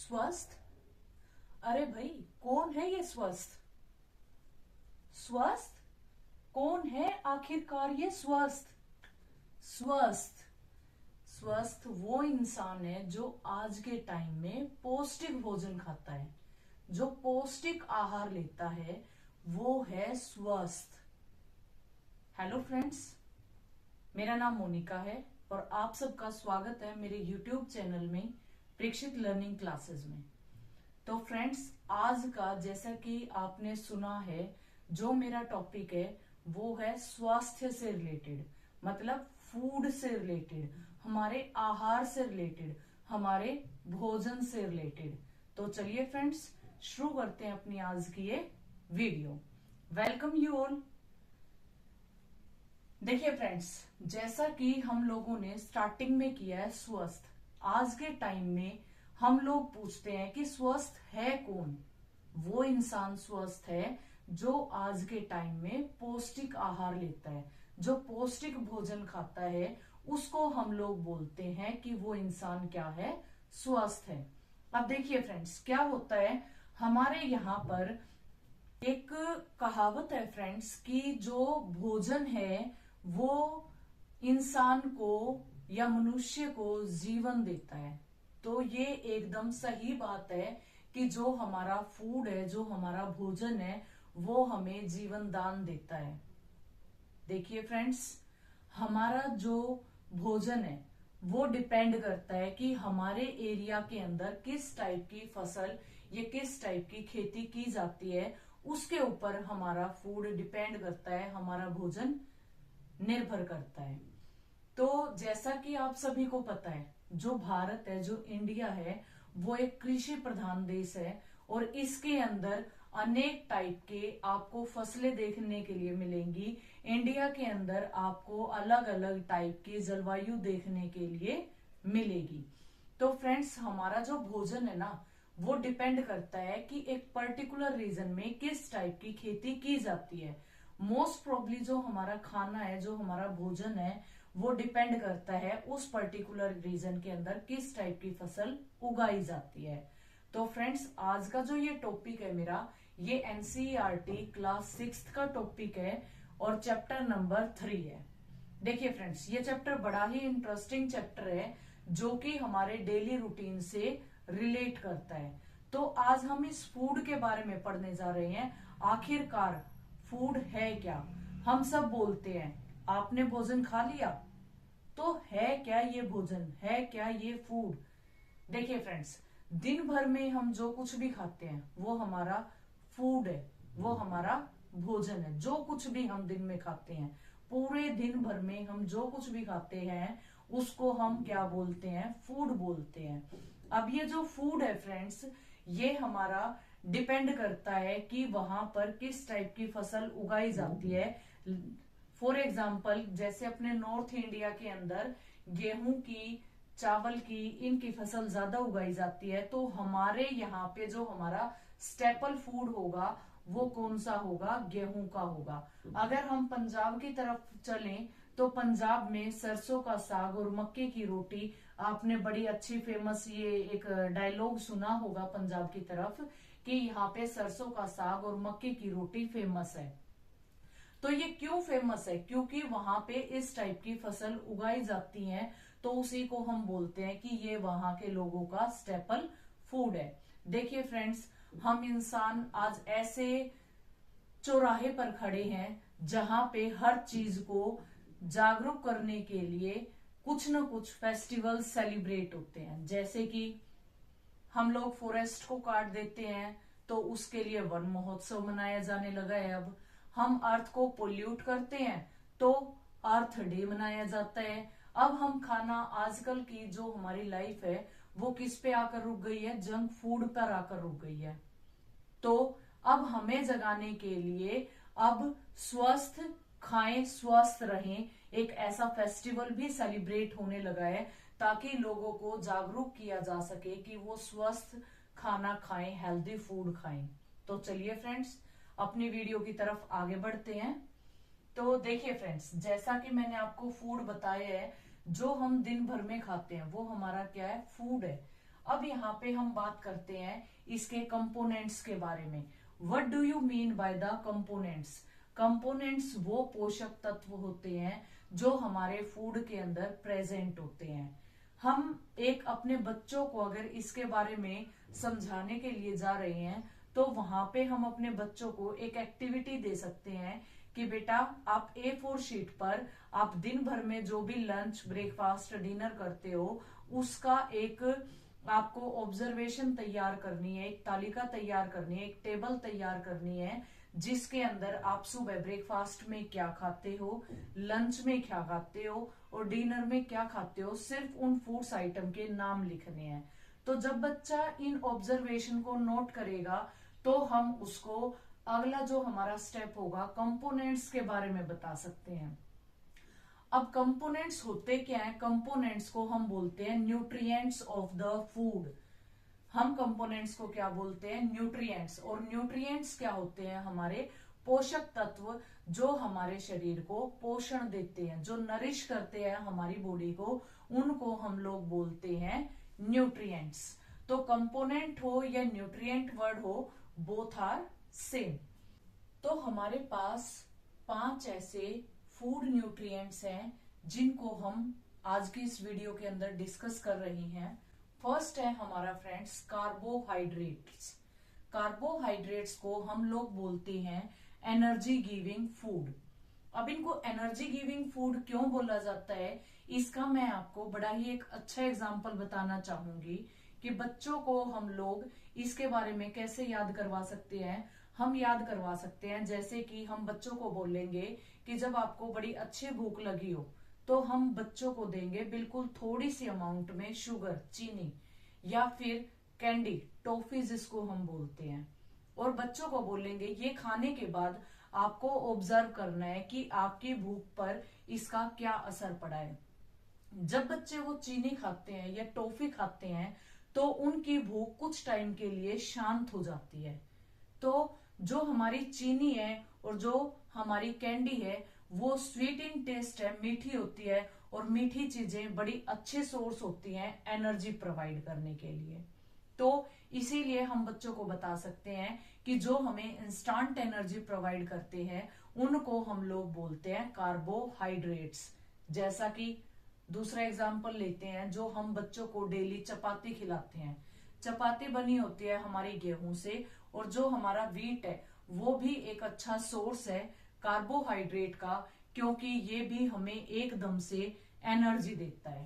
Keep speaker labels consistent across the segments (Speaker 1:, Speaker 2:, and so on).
Speaker 1: स्वस्थ। अरे भाई, कौन है ये स्वस्थ? स्वस्थ कौन है आखिरकार? ये स्वस्थ स्वस्थ स्वस्थ वो इंसान है जो आज के टाइम में पौष्टिक भोजन खाता है, जो पौष्टिक आहार लेता है, वो है स्वस्थ। हेलो फ्रेंड्स, मेरा नाम मोनिका है और आप सबका स्वागत है मेरे यूट्यूब चैनल में प्रेक्षित लर्निंग क्लासेस में। तो फ्रेंड्स, आज का जैसा कि आपने सुना है, जो मेरा टॉपिक है वो है स्वास्थ्य से रिलेटेड, मतलब फूड से रिलेटेड, हमारे आहार से रिलेटेड, हमारे भोजन से रिलेटेड। तो चलिए फ्रेंड्स, शुरू करते हैं अपनी आज की ये वीडियो। Welcome you all. देखिए फ्रेंड्स, जैसा कि हम लोगों ने स्टार्टिंग में किया है स्वस्थ, आज के टाइम में हम लोग पूछते हैं कि स्वस्थ है कौन? वो इंसान स्वस्थ है जो आज के टाइम में पौष्टिक आहार लेता है, जो पौष्टिक भोजन खाता है, उसको हम लोग बोलते हैं कि वो इंसान क्या है? स्वस्थ है। अब देखिए फ्रेंड्स, क्या होता है हमारे यहाँ पर एक कहावत है फ्रेंड्स कि जो भोजन है वो इंसान को या मनुष्य को जीवन देता है। तो ये एकदम सही बात है कि जो हमारा फूड है, जो हमारा भोजन है, वो हमें जीवन दान देता है। देखिए फ्रेंड्स, हमारा जो भोजन है वो डिपेंड करता है कि हमारे एरिया के अंदर किस टाइप की फसल या किस टाइप की खेती की जाती है, उसके ऊपर हमारा फूड डिपेंड करता है, हमारा भोजन निर्भर करता है। तो जैसा कि आप सभी को पता है, जो भारत है, जो इंडिया है, वो एक कृषि प्रधान देश है और इसके अंदर अनेक टाइप के आपको फसलें देखने के लिए मिलेंगी। इंडिया के अंदर आपको अलग अलग टाइप की जलवायु देखने के लिए मिलेगी। तो फ्रेंड्स, हमारा जो भोजन है ना, वो डिपेंड करता है कि एक पर्टिकुलर रीजन में किस टाइप की खेती की जाती है। मोस्ट प्रोबली जो हमारा खाना है, जो हमारा भोजन है, वो डिपेंड करता है उस पर्टिकुलर रीजन के अंदर किस टाइप की फसल उगाई जाती है। तो फ्रेंड्स, आज का जो ये टॉपिक है मेरा, ये एनसीईआरटी क्लास 6 का टॉपिक है और चैप्टर नंबर 3 है। देखिए फ्रेंड्स, ये चैप्टर बड़ा ही इंटरेस्टिंग चैप्टर है जो कि हमारे डेली रूटीन से रिलेट करता है। तो आज हम इस फूड के बारे में पढ़ने जा रहे हैं। आखिरकार फूड है क्या? हम सब बोलते हैं आपने भोजन खा लिया, तो है क्या ये भोजन? है क्या ये फूड? देखिए फ्रेंड्स, दिन भर में हम जो कुछ भी खाते हैं वो हमारा फूड है, वो हमारा भोजन है। जो कुछ भी हम दिन में खाते हैं, पूरे दिन भर में हम जो कुछ भी खाते हैं, उसको हम क्या बोलते हैं? फूड बोलते हैं। अब ये जो फूड है फ्रेंड्स, ये हमारा डिपेंड करता है कि वहां पर किस टाइप की फसल उगाई जाती है। फॉर एग्जाम्पल, जैसे अपने नॉर्थ इंडिया के अंदर गेहूं की, चावल की, इनकी फसल ज्यादा उगाई जाती है। तो हमारे यहाँ पे जो हमारा स्टेपल फूड होगा वो कौन सा होगा? गेहूं का होगा। अगर हम पंजाब की तरफ चलें तो पंजाब में सरसों का साग और मक्के की रोटी, आपने बड़ी अच्छी फेमस ये एक डायलॉग सुना होगा पंजाब की तरफ कि यहाँ पे सरसों का साग और मक्के की रोटी फेमस है। तो ये क्यों फेमस है? क्योंकि वहां पे इस टाइप की फसल उगाई जाती है, तो उसी को हम बोलते हैं कि ये वहां के लोगों का स्टेपल फूड है। देखिए फ्रेंड्स, हम इंसान आज ऐसे चौराहे पर खड़े हैं जहां पे हर चीज को जागरूक करने के लिए कुछ न कुछ फेस्टिवल सेलिब्रेट होते हैं। जैसे कि हम लोग फॉरेस्ट को काट देते हैं तो उसके लिए वन महोत्सव मनाया जाने लगा है। अब हम अर्थ को पोल्यूट करते हैं तो अर्थ डे मनाया जाता है। अब हम खाना, आजकल की जो हमारी लाइफ है वो किस पे आकर रुक गई है? जंक फूड पर आकर रुक गई है। तो अब हमें जगाने के लिए अब स्वस्थ खाएं, स्वस्थ रहें, एक ऐसा फेस्टिवल भी सेलिब्रेट होने लगा है ताकि लोगों को जागरूक किया जा सके कि वो स्वस्थ खाना खाएं, हेल्दी फूड खाएं। तो चलिए फ्रेंड्स, अपनी वीडियो की तरफ आगे बढ़ते हैं। तो देखिए फ्रेंड्स, जैसा कि मैंने आपको फूड बताया है, जो हम दिन भर में खाते हैं वो हमारा क्या है? फूड है। अब यहाँ पे हम बात करते हैं इसके कंपोनेंट्स के बारे में। What do you mean by the components? Components वो पोषक तत्व होते हैं जो हमारे फूड के अंदर प्रेजेंट होते हैं। हम एक अपने बच्चों को अगर इसके बारे में समझाने के लिए जा रहे हैं तो वहां पे हम अपने बच्चों को एक एक्टिविटी दे सकते हैं कि बेटा आप A4 शीट पर आप दिन भर में जो भी लंच, ब्रेकफास्ट, डिनर करते हो उसका एक आपको ऑब्जर्वेशन तैयार करनी है, एक तालिका तैयार करनी है, एक टेबल तैयार करनी है जिसके अंदर आप सुबह ब्रेकफास्ट में क्या खाते हो, लंच में क्या खाते हो और डिनर में क्या खाते हो, सिर्फ उन फूड्स आइटम के नाम लिखने हैं। तो जब बच्चा इन ऑब्जर्वेशन को नोट करेगा तो हम उसको अगला जो हमारा स्टेप होगा कंपोनेंट्स के बारे में बता सकते हैं। अब कंपोनेंट्स होते क्या है? कंपोनेंट्स को हम बोलते हैं न्यूट्रिएंट्स ऑफ द फूड। हम कंपोनेंट्स को क्या बोलते हैं? न्यूट्रिएंट्स। और न्यूट्रिएंट्स क्या होते हैं? हमारे पोषक तत्व जो हमारे शरीर को पोषण देते हैं, जो नरिश करते हैं हमारी बॉडी को, उनको हम लोग बोलते हैं न्यूट्रिएंट्स। तो कंपोनेंट हो या न्यूट्रिएंट वर्ड हो, बोथ आर सेम। तो हमारे पास 5 ऐसे फूड न्यूट्रिएंट्स हैं जिनको हम आज की इस वीडियो के अंदर डिस्कस कर रही हैं। फर्स्ट है हमारा फ्रेंड्स कार्बोहाइड्रेट्स। कार्बोहाइड्रेट्स को हम लोग बोलते हैं एनर्जी गिविंग फूड। अब इनको एनर्जी गिविंग फूड क्यों बोला जाता है, इसका मैं आपको बड़ा ही एक अच्छा एग्जांपल बताना चाहूंगी कि बच्चों को हम लोग इसके बारे में कैसे याद करवा सकते हैं। हम याद करवा सकते हैं जैसे कि हम बच्चों को बोलेंगे कि जब आपको बड़ी अच्छी भूख लगी हो तो हम बच्चों को देंगे बिल्कुल थोड़ी सी अमाउंट में शुगर, चीनी या फिर कैंडी, टॉफी जिसको हम बोलते हैं, और बच्चों को बोलेंगे ये खाने के बाद आपको ऑब्जर्व करना है कि आपकी भूख पर इसका क्या असर पड़ा है। जब बच्चे वो चीनी खाते हैं या टॉफी खाते हैं तो उनकी भूख कुछ टाइम के लिए शांत हो जाती है। तो जो हमारी चीनी है और जो हमारी कैंडी है वो स्वीट इन टेस्ट है, मीठी होती है, और मीठी चीजें बड़ी अच्छे सोर्स होती हैं एनर्जी प्रोवाइड करने के लिए। तो इसीलिए हम बच्चों को बता सकते हैं कि जो हमें इंस्टेंट एनर्जी प्रोवाइड करते हैं उनको हम लोग बोलते हैं कार्बोहाइड्रेट्स। जैसा कि दूसरा एग्जांपल लेते हैं, जो हम बच्चों को डेली चपाती खिलाते हैं। चपाती बनी होती है हमारी गेहूं से, और जो हमारा व्हीट है वो भी एक अच्छा सोर्स है कार्बोहाइड्रेट का, क्योंकि ये भी हमें एकदम से एनर्जी देता है।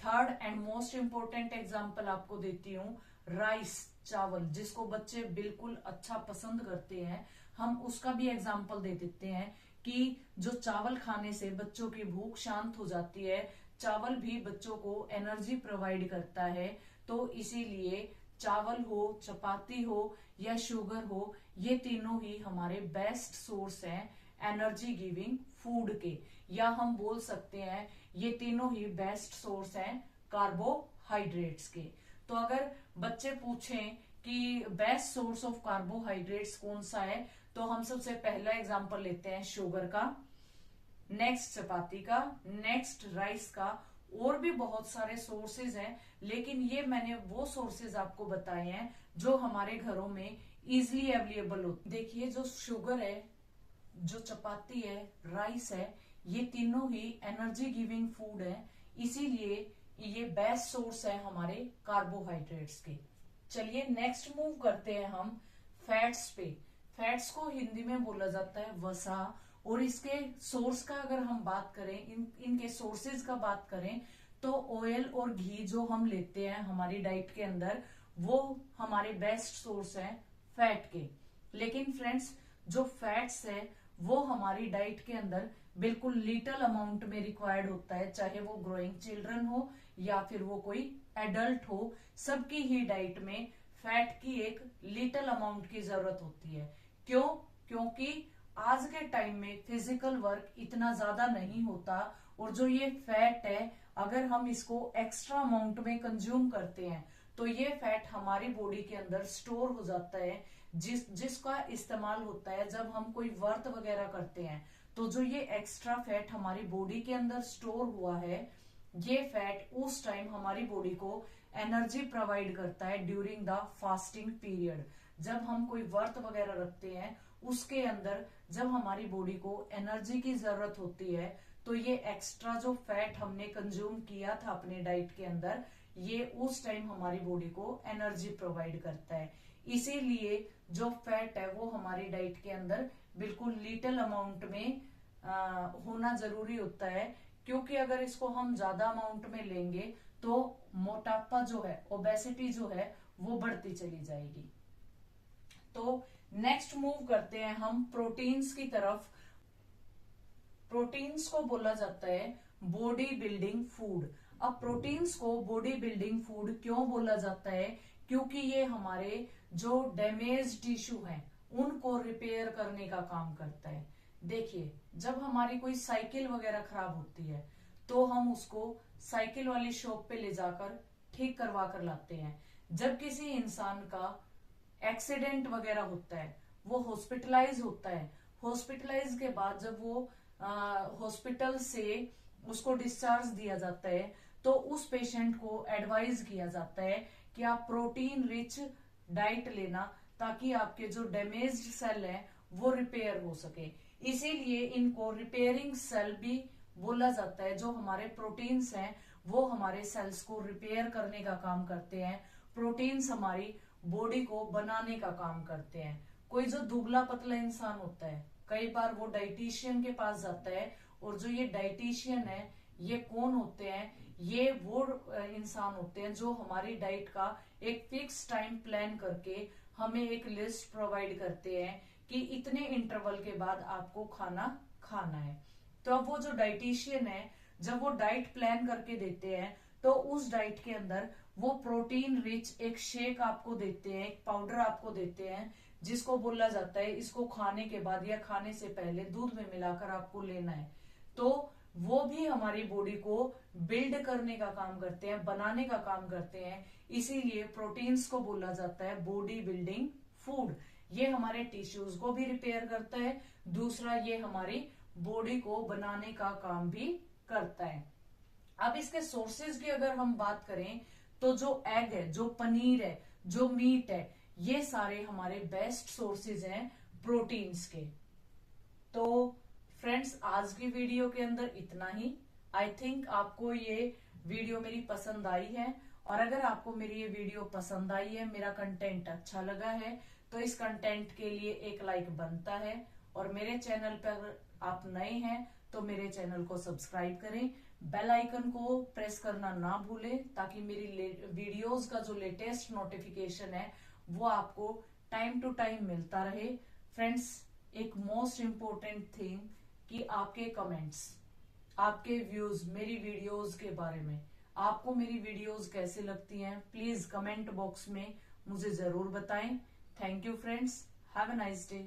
Speaker 1: Third and most important example आपको देती हूँ, राइस, चावल, जिसको बच्चे बिल्कुल अच्छा पसंद करते हैं। हम उसका भी एग्जांपल दे देते हैं कि जो चावल खाने से बच्चों की भूख शांत हो जाती है, चावल भी बच्चों को एनर्जी प्रोवाइड करता है। तो इसीलिए चावल हो, चपाती हो या शुगर हो, ये तीनों ही हमारे बेस्ट सोर्स हैं एनर्जी गिविंग फूड के, या हम बोल सकते हैं ये तीनों ही बेस्ट सोर्स हैं कार्बोहाइड्रेट्स के। तो अगर बच्चे पूछें कि बेस्ट सोर्स ऑफ कार्बोहाइड्रेट्स कौन सा है, तो हम सबसे पहला एग्जांपल लेते हैं शुगर का, नेक्स्ट चपाती का, नेक्स्ट राइस का। और भी बहुत सारे सोर्सेज हैं, लेकिन ये मैंने वो सोर्सेज आपको बताए हैं जो हमारे घरों में इजीली अवेलेबल होते। देखिए जो शुगर है, जो चपाती है, राइस है, ये तीनों ही एनर्जी गिविंग फूड है, इसीलिए ये बेस्ट सोर्स है हमारे कार्बोहाइड्रेट्स के। चलिए नेक्स्ट मूव करते हैं हम फैट्स पे। फैट्स को हिंदी में बोला जाता है वसा, और इसके सोर्स का अगर हम बात करें, इनके सोर्सेज का बात करें, तो ऑयल और घी जो हम लेते हैं हमारी डाइट के अंदर, वो हमारे बेस्ट सोर्स हैं फैट के। लेकिन फ्रेंड्स जो फैट्स है वो हमारी डाइट के अंदर बिल्कुल लिटिल अमाउंट में रिक्वायर्ड होता है, चाहे वो ग्रोइंग चिल्ड्रन हो या फिर वो कोई एडल्ट हो, सबकी ही डाइट में फैट की एक लिटिल अमाउंट की जरूरत होती है। क्यों? क्योंकि आज के टाइम में फिजिकल वर्क इतना ज्यादा नहीं होता, और जो ये फैट है अगर हम इसको एक्स्ट्रा अमाउंट में कंज्यूम करते हैं तो ये फैट हमारी बॉडी के अंदर स्टोर हो जाता है, जिसका इस्तेमाल होता है जब हम कोई व्रत वगैरह करते हैं। तो जो ये एक्स्ट्रा फैट हमारी बॉडी के अंदर स्टोर हुआ है, ये फैट उस टाइम हमारी बॉडी को एनर्जी प्रोवाइड करता है ड्यूरिंग द फास्टिंग पीरियड। जब हम कोई व्रत वगैरह रखते हैं उसके अंदर जब हमारी बॉडी को एनर्जी की जरूरत होती है तो ये एक्स्ट्रा जो फैट हमने कंज्यूम किया था अपने डाइट के अंदर, ये उस टाइम हमारी बॉडी को एनर्जी प्रोवाइड करता है। इसीलिए जो फैट है वो हमारी डाइट के अंदर बिल्कुल लिटिल अमाउंट में होना जरूरी होता है, क्योंकि अगर इसको हम ज्यादा अमाउंट में लेंगे तो मोटापा जो है, ओबेसिटी जो है वो बढ़ती चली जाएगी। तो नेक्स्ट मूव करते हैं हम प्रोटीन्स की तरफ। प्रोटीन्स को बोला जाता है बॉडी बिल्डिंग फूड। अब प्रोटीन्स को बॉडी बिल्डिंग फूड क्यों बोला जाता है? क्योंकि ये हमारे जो डैमेज टिश्यू हैं उनको रिपेयर करने का काम करता है। देखिए, जब हमारी कोई साइकिल वगैरह खराब होती है तो हम उसको साइकिल वाली शॉप पे ले जाकर ठीक करवा कर लाते हैं। जब किसी इंसान का एक्सीडेंट वगैरह होता है, वो हॉस्पिटलाइज होता है, हॉस्पिटलाइज के बाद जब वो हॉस्पिटल से उसको डिस्चार्ज दिया जाता है तो उस पेशेंट को एडवाइज किया जाता है कि आप प्रोटीन रिच डाइट लेना, ताकि आपके जो डैमेज्ड सेल है वो रिपेयर हो सके। इसीलिए इनको रिपेयरिंग सेल भी बोला जाता है। जो हमारे प्रोटीन्स हैं वो हमारे सेल्स को रिपेयर करने का काम करते हैं। प्रोटीन्स हमारी बॉडी को बनाने का काम करते हैं। कोई जो दुबला पतला इंसान होता है, कई बार वो डाइटिशियन के पास जाता है, और जो ये डाइटिशियन है ये कौन होते हैं? ये वो इंसान होते हैं जो हमारी डाइट का एक फिक्स टाइम प्लान करके हमें एक लिस्ट प्रोवाइड करते हैं कि इतने इंटरवल के बाद आपको खाना खाना है। तो अब वो जो डाइटिशियन है जब वो डाइट प्लान करके देते हैं तो उस डाइट के अंदर वो प्रोटीन रिच एक शेक आपको देते हैं, एक पाउडर आपको देते हैं, जिसको बोला जाता है इसको खाने के बाद या खाने से पहले दूध में मिलाकर आपको लेना है। तो वो भी हमारी बॉडी को बिल्ड करने का काम करते हैं, बनाने का काम करते हैं। इसीलिए प्रोटीन्स को बोला जाता है बॉडी बिल्डिंग फूड। ये हमारे टिश्यूज को भी रिपेयर करता है, दूसरा ये हमारी बॉडी को बनाने का काम भी करता है। अब इसके सोर्सेज की अगर हम बात करें तो जो एग है, जो पनीर है, जो मीट है, ये सारे हमारे बेस्ट सोर्सेज हैं प्रोटीन्स के। तो फ्रेंड्स, आज की वीडियो के अंदर इतना ही। आई थिंक आपको ये वीडियो मेरी पसंद आई है, और अगर आपको मेरी ये वीडियो पसंद आई है, मेरा कंटेंट अच्छा लगा है, तो इस कंटेंट के लिए एक लाइक बनता है। और मेरे चैनल पर आप नए हैं तो मेरे चैनल को सब्सक्राइब करें, बेल आइकन को प्रेस करना ना भूलें, ताकि मेरी वीडियोस का जो लेटेस्ट नोटिफिकेशन है वो आपको टाइम टू टाइम मिलता रहे। फ्रेंड्स, एक मोस्ट इम्पोर्टेंट थिंग कि आपके कमेंट्स, आपके व्यूज मेरी वीडियोस के बारे में, आपको मेरी वीडियोस कैसे लगती हैं, प्लीज कमेंट बॉक्स में मुझे जरूर बताएं। Thank you friends, have a nice day.